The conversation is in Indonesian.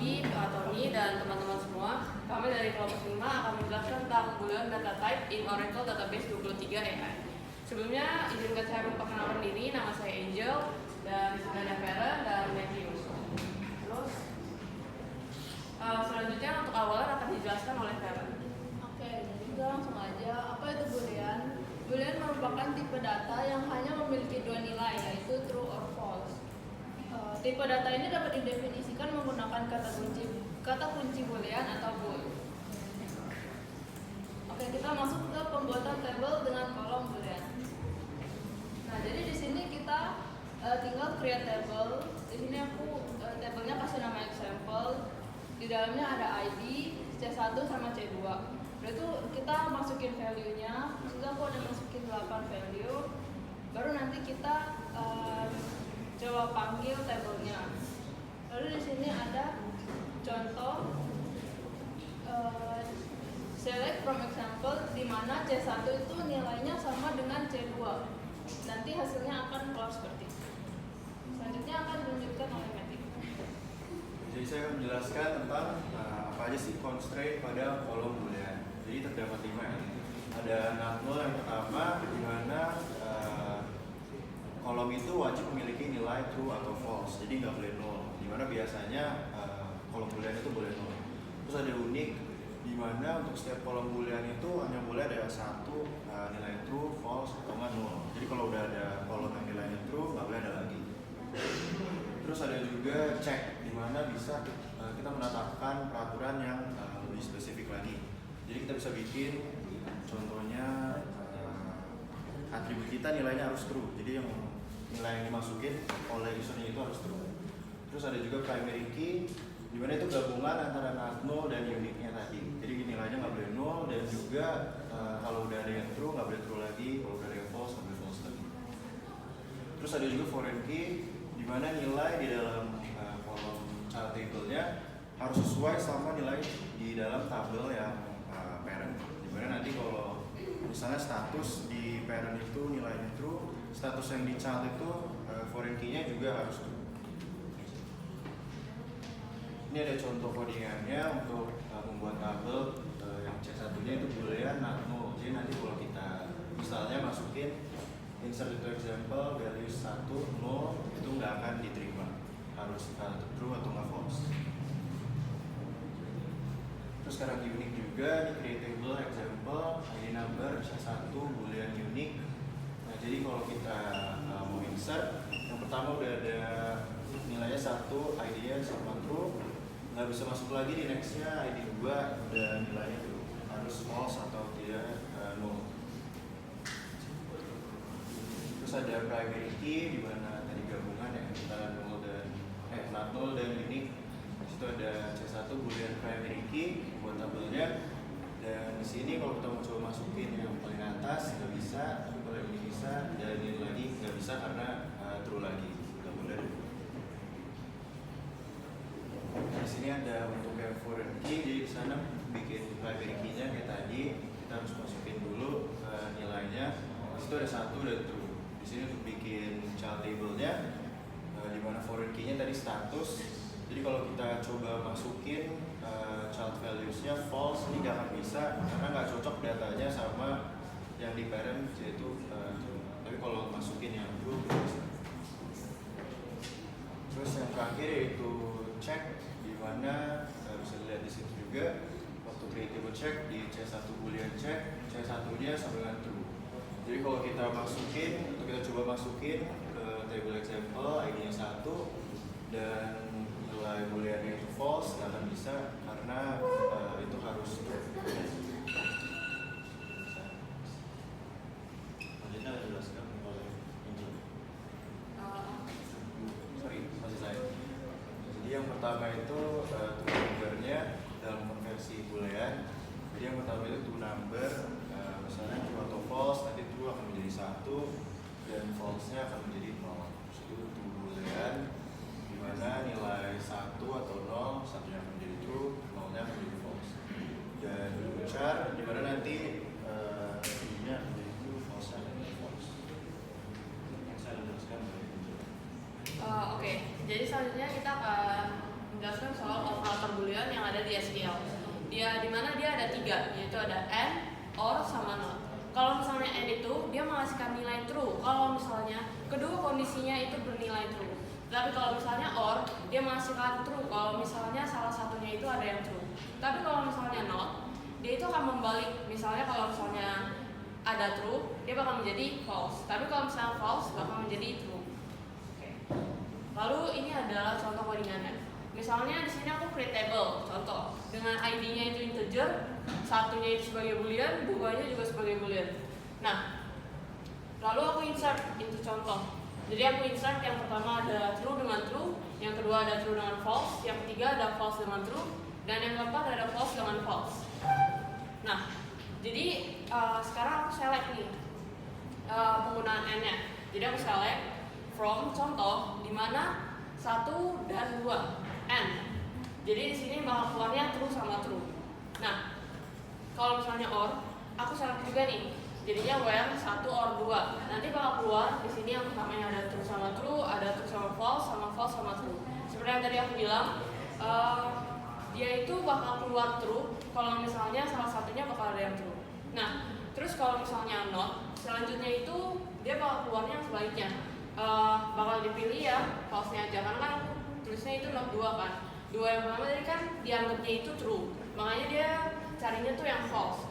pagi Pak Tony dan teman-teman semua. Kami dari kelompok 5 akan menjelaskan tentang Boolean data type in Oracle Database 23 AI. Sebelumnya izinkan saya memperkenalkan diri, nama saya Angel dan di sini ada Vera dan Matthew. Terus selanjutnya untuk awalan akan dijelaskan oleh Vera. Oke, jadi kita langsung aja. Apa itu Boolean? Boolean merupakan tipe data yang hanya memiliki dua nilai, yaitu true or false. Tipe data ini dapat didefinisikan menggunakan kata kunci Boolean atau bool. Oke, kita masuk ke pembuatan tabel dengan kolom Boolean. Nah, jadi di sini kita tinggal create table. Di sini aku tabelnya kasih nama example. Di dalamnya ada ID, C1 sama C2. Itu kita masukin value-nya. Maksudnya aku ada masukin 8 value. Baru nanti kita coba panggil tabelnya. Lalu di sini ada contoh select from example di mana C1 itu nilainya sama dengan C2. Nanti hasilnya akan keluar seperti itu. Selanjutnya akan dilanjutkan oleh Matthew. Jadi saya akan menjelaskan tentang apa aja sih constraint pada kolom boolean. Jadi terdapat 5 ya. Ada null yang pertama di mana kolom itu wajib memiliki nilai true atau false. Jadi nggak boleh null. Di mana biasanya kolom boolean itu boleh null. Terus ada unique di mana untuk setiap kolom boolean itu hanya boleh ada satu nilai true, false atau null. Jadi kalau udah ada kolom yang nilainya true nggak boleh ada lagi. Terus ada juga check di mana bisa kita menetapkan peraturan yang lebih spesifik lagi. Jadi kita bisa bikin contohnya atribut kita nilainya harus true. Jadi yang nilai yang dimasukin oleh usernya itu harus true. Terus ada juga primary key di mana itu gabungan antara null dan unique-nya tadi. Jadi nilainya nggak boleh null dan juga kalau udah ada yang true nggak boleh true lagi, kalau udah ada yang false nggak boleh false lagi. Terus ada juga foreign key di mana nilai di dalam kolom child table-nya harus sesuai sama nilai di dalam tabel yang parent. Di mana nanti kalau misalnya status di parent itu nilainya true, status yang di child itu foreign key-nya juga harus true. Ini ada contoh codingannya untuk membuat tabel yang C1-nya itu boolean not null. Jadi nanti kalau kita misalnya masukin insert into example values 1 null itu nggak akan diterima, harus true atau nggak false. Terus sekarang unique juga di creatable example ID number C1 boolean unique. Nah jadi kalau kita mau insert, yang pertama udah ada nilainya 1, ID-nya sama true, nggak bisa masuk lagi di next-nya ID 2 udah nilainya true, harus false atau tidak null. Terus ada primary key di mana tadi gabungan ya antara null dan not null dan unique. Di situ ada C1 boolean primary key buat tabelnya. Dan di sini kalau kita mau coba masukin yang paling atas nggak bisa, tapi kalau yang ini bisa, dan ini lagi nggak bisa karena true lagi, nggak boleh. Di sini ada untuk yang foreign key, jadi di sana bikin primary key-nya kayak tadi kita harus masukin dulu nilainya. Di situ ada 1 dan true. Di sini untuk bikin child table-nya di mana foreign key-nya tadi status. Jadi kalau kita coba masukin child values-nya false, ini nggak akan bisa karena nggak cocok datanya sama yang di parent yaitu true. Tapi kalau masukin yang true bisa. Terus yang terakhir yaitu check, di mana bisa dilihat di situ juga waktu creatable check di C1 boolean check, C1-nya sama dengan true. Jadi kalau kita masukin, atau kita coba masukin ke table example ID-nya 1 dan nilai booleannya itu false, nggak akan bisa karena itu harus true. Selanjutnya akan dijelaskan oleh Angel. Sorry, masih saya. Jadi yang pertama itu true number-nya dalam konversi boolean. Jadi yang pertama itu true number, misalnya true atau false, nanti true akan menjadi 1 dan false-nya akan menjadi 0. Terus itu true boolean di mana nilai 1 atau 0, satunya akan menjadi true, 0-nya akan menjadi false. Dan char di mana nanti true-nya akan menjadi true, false-nya akan menjadi false. Yang saya jelaskan dari Oke, jadi selanjutnya kita akan menjelaskan soal operator Dia dimana dia ada 3, yaitu ada and, or, sama not. Kalau misalnya and itu dia menghasilkan nilai true. Kalau misalnya kedua kondisinya itu bernilai true. Tapi kalau misalnya or, dia menghasilkan true. Kalau misalnya salah satunya itu ada yang true. Tapi kalau misalnya not, dia itu akan membalik. Misalnya kalau misalnya ada true, dia bakal menjadi false. Tapi kalau misalnya false, bakal menjadi true. Oke. Lalu ini adalah contoh codingannya. Misalnya di sini aku create table, contoh dengan ID-nya itu integer, satunya itu sebagai boolean, duanya juga sebagai boolean. Nah, lalu aku insert itu contoh. Jadi aku insert yang pertama ada true dengan true, yang kedua ada true dengan false, yang ketiga ada false dengan true, dan yang keempat ada false dengan false. Nah, jadi sekarang aku select nih penggunaan and-nya. Jadi aku select from contoh di mana 1 dan 2 and. Jadi di sini bakal keluarnya true sama true. Nah, kalau misalnya or, aku select juga nih. Jadinya where 1 or 2. Nanti bakal keluar di sini yang pertamanya ada true sama true, ada true sama false sama true. Seperti yang tadi aku bilang, dia itu bakal keluar true kalau misalnya salah satunya bakal ada yang true. Nah, terus kalau misalnya not, selanjutnya itu dia bakal keluarnya sebaliknya. Bakal dipilih ya false-nya aja, karena kan tulisnya itu not 2 kan. 2 yang pertama tadi kan dianggapnya itu true, makanya dia carinya tuh yang false.